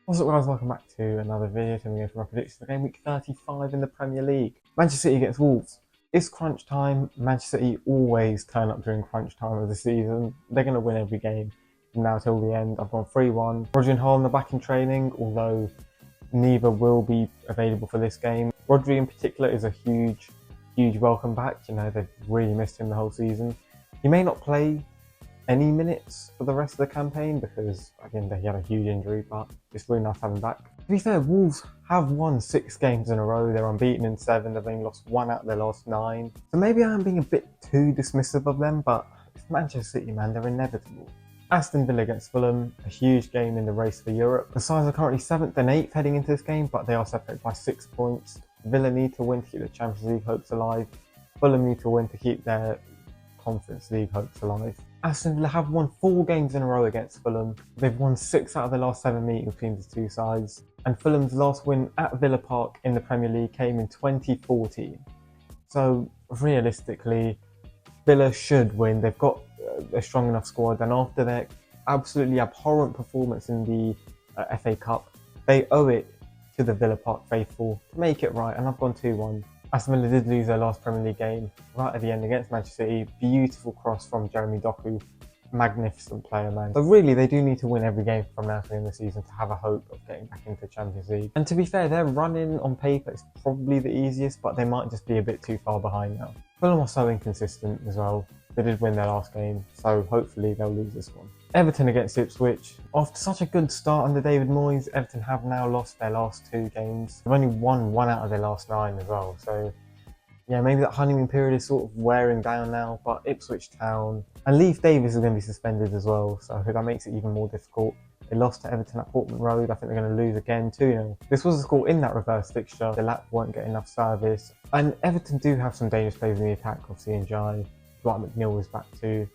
What's up guys, welcome back to another video. Today we're going for my predictions for game week 35 in the Premier League. Manchester City against Wolves. It's crunch time. Manchester City always turn up during crunch time of the season. They're going to win every game from now till the end. I've gone 3-1. Rodri and Hall in the back in training, although neither will be available for this game. Rodri in particular is a huge welcome back. You know, they've really missed him the whole season. He may not play any minutes for the rest of the campaign because, again, he had a huge injury, but it's really nice to have him back. To be fair, Wolves have won 6 games in a row. They're unbeaten in 7. They've only lost 1 out of their last 9. So maybe I'm being a bit too dismissive of them, but it's Manchester City, man. They're inevitable. Aston Villa against Fulham, a huge game in the race for Europe. The sides are currently 7th and 8th heading into this game, but they are separated by 6 points. Villa need to win to keep the Champions League hopes alive. Fulham need to win to keep their Conference League hopes alive. Aston Villa have won 4 games in a row against Fulham. They've won 6 out of the last 7 meetings between the two sides. And Fulham's last win at Villa Park in the Premier League came in 2014. So realistically, Villa should win. They've got a strong enough squad, and after their absolutely abhorrent performance in the FA Cup, they owe it to the Villa Park faithful to make it right, and I've gone 2-1. Aston Villa did lose their last Premier League game right at the end against Manchester City. Beautiful cross from Jeremy Doku. Magnificent player, man. So really, they do need to win every game from now to the end of the season to have a hope of getting back into the Champions League. And to be fair, their run-in on paper is probably the easiest, but they might just be a bit too far behind now. Fulham are so inconsistent as well. They did win their last game, so hopefully they'll lose this one. Everton against Ipswich. After such a good start under David Moyes, Everton have now lost their last 2 games. They've only won 1 out of their last 9 as well, so yeah, maybe that honeymoon period is sort of wearing down now, but Ipswich Town and Leif Davis is going to be suspended as well, so that makes it even more difficult. They lost to Everton at Portman Road. I think they're going to lose again 2-0. This was a score in that reverse fixture. The Lap won't get enough service, and Everton do have some dangerous players in the attack. Obviously, Njai, Dwight McNeil is back too,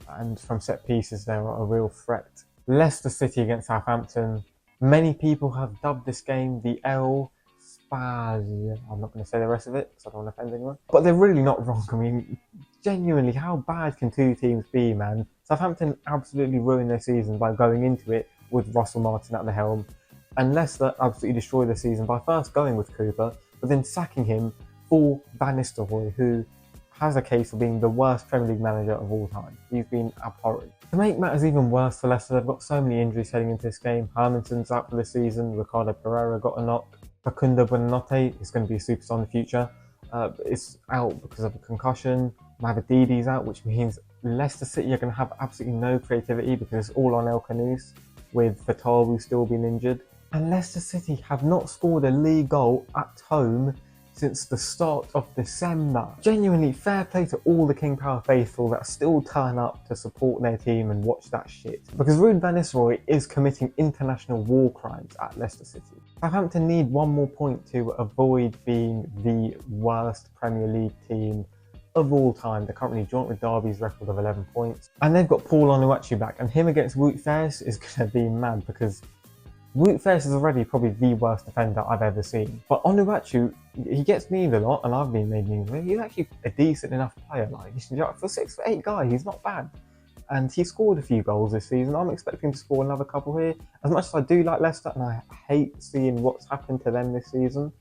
and from set pieces they're a real threat. Leicester City against Southampton. Many people have dubbed this game the El Spaz. I'm not going to say the rest of it because I don't want to offend anyone. But they're really not wrong. I mean, genuinely, how bad can 2 teams be, man? Southampton absolutely ruined their season by going into it with Russell Martin at the helm. And Leicester absolutely destroyed their season by first going with Cooper, but then sacking him for Van Nistelrooy, who has a case for being the worst Premier League manager of all time. He's been abhorrent. To make matters even worse for Leicester, they've got so many injuries heading into this game. Hermanson's out for the season. Ricardo Pereira got a knock. Facundo Buonanotte is going to be a superstar in the future. It's out because of a concussion. Mavadidi's out, which means Leicester City are going to have absolutely no creativity because it's all on El Canous, with Fatawu still being injured. And Leicester City have not scored a league goal at home since the start of December. Genuinely fair play to all the King Power faithful that still turn up to support their team and watch that shit. Because Ruud van Nistelrooy is committing international war crimes at Leicester City. Southampton need 1 more point to avoid being the worst Premier League team of all time. They're currently joint with Derby's record of 11 points. And they've got Paul Onuachu back, and him against Wout Faes is going to be mad because Wout Faes is already probably the worst defender I've ever seen. But Onuachu, he gets memed a lot, and I've been made memes. He's actually a decent enough player. Like, for 6'8" guy, he's not bad. And he scored a few goals this season. I'm expecting to score another couple here. As much as I do like Leicester, and I hate seeing what's happened to them this season,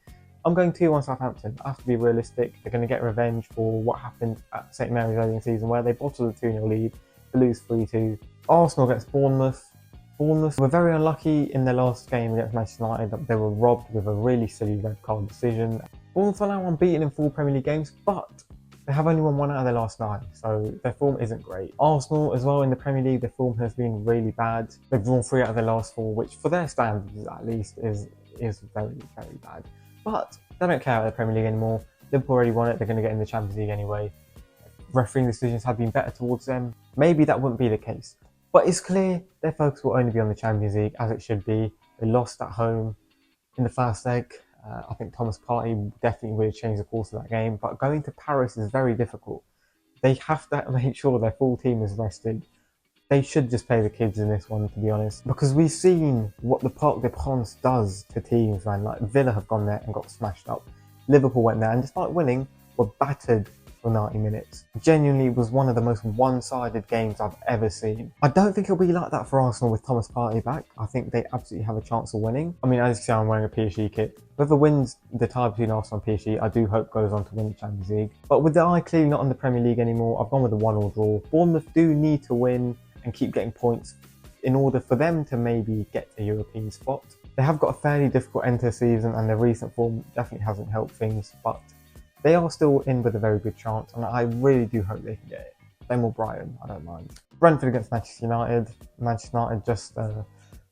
I'm going 2-1 Southampton. I have to be realistic. They're going to get revenge for what happened at St Mary's early in the season, where they bottled a 2-0 lead to lose 3-2. Arsenal against Bournemouth. Bournemouth were very unlucky in their last game against Manchester United. They were robbed with a really silly red card decision. Bournemouth are now unbeaten in 4 Premier League games, but they have only won 1 out of their last 9, so their form isn't great. Arsenal as well in the Premier League, their form has been really bad. They've drawn 3 out of their last 4, which for their standards at least is very, very bad. But they don't care about the Premier League anymore. Liverpool already won it, they're going to get in the Champions League anyway. Refereeing decisions have been better towards them. Maybe that wouldn't be the case. But it's clear their focus will only be on the Champions League, as it should be. They lost at home in the first leg. I think Thomas Partey definitely would have changed the course of that game. But going to Paris is very difficult. They have to make sure their full team is rested. They should just play the kids in this one, to be honest. Because we've seen what the Parc des Princes does to teams, man. Like, Villa have gone there and got smashed up. Liverpool went there and despite winning, were battered for 90 minutes. Genuinely was one of the most one-sided games I've ever seen. I don't think it'll be like that for Arsenal with Thomas Partey back. I think they absolutely have a chance of winning. I mean, as you see, I'm wearing a PSG kit. Whoever wins the tie between Arsenal and PSG, I do hope goes on to win the Champions League. But with the eye clearly not in the Premier League anymore, I've gone with a 1-1 draw. Bournemouth do need to win and keep getting points in order for them to maybe get a European spot. They have got a fairly difficult end to the season and their recent form definitely hasn't helped things, but they are still in with a very good chance and I really do hope they can get it. Same with Brighton, I don't mind. Brentford against Manchester United. Manchester United just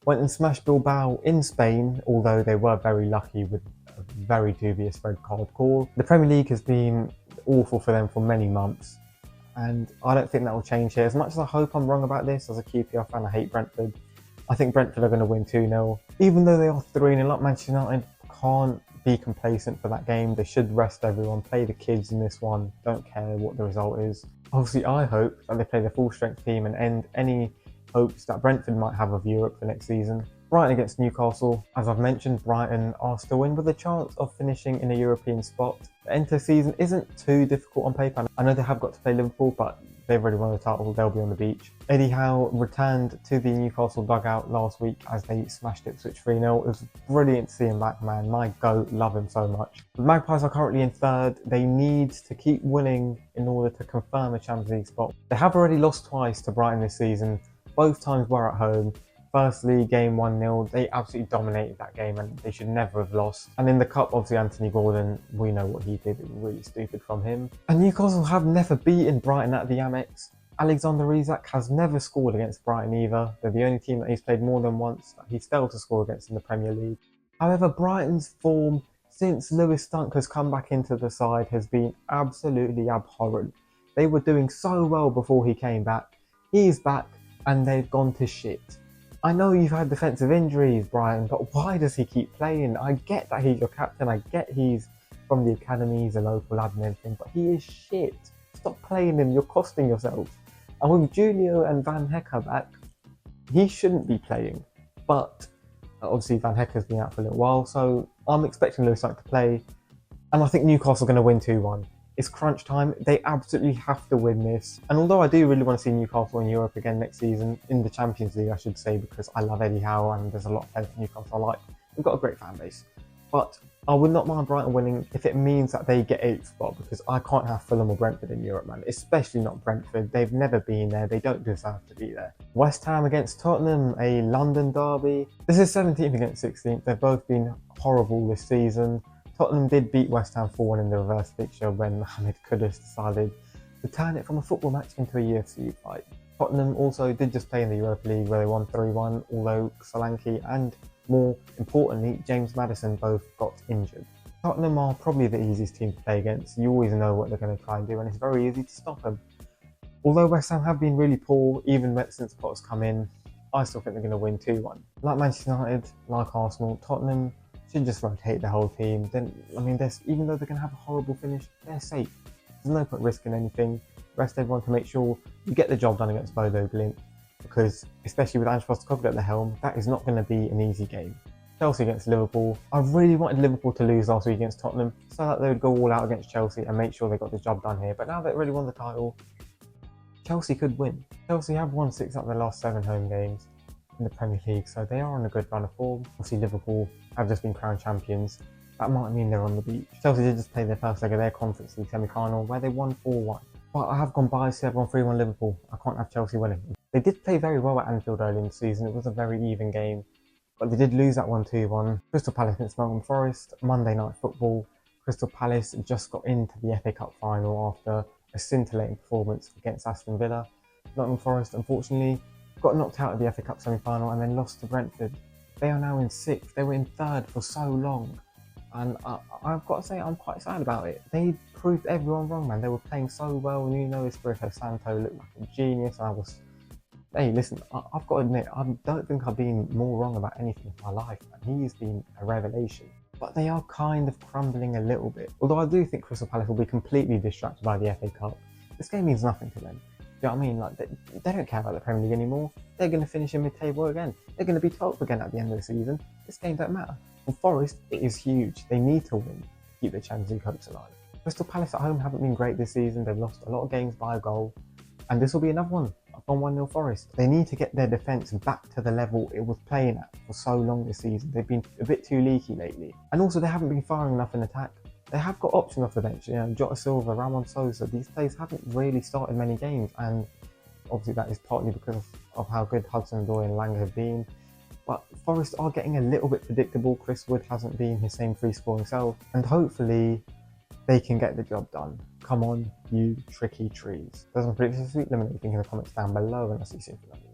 went and smashed Bilbao in Spain, although they were very lucky with a very dubious red card call. The Premier League has been awful for them for many months, and I don't think that will change here. As much as I hope I'm wrong about this, as a QPR fan, I hate Brentford. I think Brentford are going to win 2-0. Even though they are 3-0 up, Manchester United can't be complacent for that game. They should rest everyone, play the kids in this one, don't care what the result is. Obviously, I hope that they play their full-strength team and end any hopes that Brentford might have of Europe for next season. Brighton against Newcastle. As I've mentioned, Brighton are still in with a chance of finishing in a European spot. The end to the season isn't too difficult on paper. I know they have got to play Liverpool, but they've already won the title, they'll be on the beach. Eddie Howe returned to the Newcastle dugout last week as they smashed Ipswich 3-0. It was brilliant to see him back, man. My goat, love him so much. The Magpies are currently in third. They need to keep winning in order to confirm a Champions League spot. They have already lost twice to Brighton this season. Both times were at home. Firstly, game 1-0, they absolutely dominated that game and they should never have lost. And in the cup, obviously Anthony Gordon, we know what he did, it was really stupid from him. And Newcastle have never beaten Brighton at the Amex. Alexander Isak has never scored against Brighton either. They're the only team that he's played more than once that he's failed to score against in the Premier League. However, Brighton's form since Lewis Dunk has come back into the side has been absolutely abhorrent. They were doing so well before he came back. He's back and they've gone to shit. I know you've had defensive injuries, Brian, but why does he keep playing? I get that he's your captain, I get he's from the academy, he's a local lad and everything, but he is shit. Stop playing him, you're costing yourself. And with Julio and Van Hecke back, he shouldn't be playing. But obviously Van Hecke's been out for a little while, so I'm expecting Lewis Dunk to play. And I think Newcastle are going to win 2-1. It's crunch time. They absolutely have to win this. And although I do really want to see Newcastle in Europe again next season, in the Champions League I should say, because I love Eddie Howe and there's a lot of players at Newcastle I like. We've got a great fan base. But I would not mind Brighton winning if it means that they get 8th spot, because I can't have Fulham or Brentford in Europe, man. Especially not Brentford. They've never been there. They don't deserve to be there. West Ham against Tottenham, a London derby. This is 17th against 16th. They've both been horrible this season. Tottenham did beat West Ham 4-1 in the reverse fixture when Mohamed Kudus decided to turn it from a football match into a UFC fight. Tottenham also did just play in the Europa League where they won 3-1, although Solanke and, more importantly, James Maddison both got injured. Tottenham are probably the easiest team to play against. You always know what they're going to try and do and it's very easy to stop them. Although West Ham have been really poor, even since Potter's come in, I still think they're going to win 2-1. Like Manchester United, like Arsenal, Tottenham should just rotate the whole team. Then, I mean, even though they're going to have a horrible finish, they're safe. There's no point risking anything. Rest everyone to make sure you get the job done against Bodo Glimt, because especially with Ange Postecoglou at the helm, that is not going to be an easy game. Chelsea against Liverpool. I really wanted Liverpool to lose last week against Tottenham so that they would go all out against Chelsea and make sure they got the job done here. But now they've really won the title, Chelsea could win. Chelsea have won 6 out of their last 7 home games in the Premier League, so they are on a good run of form. Obviously Liverpool have just been crowned champions. That might mean they're on the beach. Chelsea did just play their first leg of their Conference League semi-final where they won 4-1. But I have gone biased here, I've gone 3-1 Liverpool. I can't have Chelsea winning. They did play very well at Anfield early in the season. It was a very even game, but they did lose that 1-2-1. Crystal Palace against Nottingham Forest, Monday Night Football. Crystal Palace just got into the FA Cup final after a scintillating performance against Aston Villa. Nottingham Forest, unfortunately, got knocked out of the FA Cup semi-final and then lost to Brentford. They are now in 6th. They were in 3rd for so long. And I've got to say, I'm quite sad about it. They proved everyone wrong, man. They were playing so well. Nuno Espirito Santo looked like a genius. Hey, listen, I've got to admit, I don't think I've been more wrong about anything in my life, man. He's been a revelation. But they are kind of crumbling a little bit. Although I do think Crystal Palace will be completely distracted by the FA Cup. This game means nothing to them. Do you know what I mean? Like, they don't care about the Premier League anymore. They're going to finish in mid-table again. They're going to be 12th again at the end of the season. This game don't matter. For Forest, it is huge. They need to win to keep their Champions League hopes alive. Crystal Palace at home haven't been great this season. They've lost a lot of games by a goal. And this will be another one. I've gone 1-0 Forest. They need to get their defence back to the level it was playing at for so long this season. They've been a bit too leaky lately. And also they haven't been firing enough in attack. They have got options off the bench. Jota Silva, Ramon Sosa. These players haven't really started many games. And obviously that is partly because of how good Hudson-Odoi and Lang have been. But Forest are getting a little bit predictable. Chris Wood hasn't been his same free-scoring self. And hopefully they can get the job done. Come on, you tricky trees. There's some predictions this week. Let me know what you think in the comments down below, and I'll see you soon for another.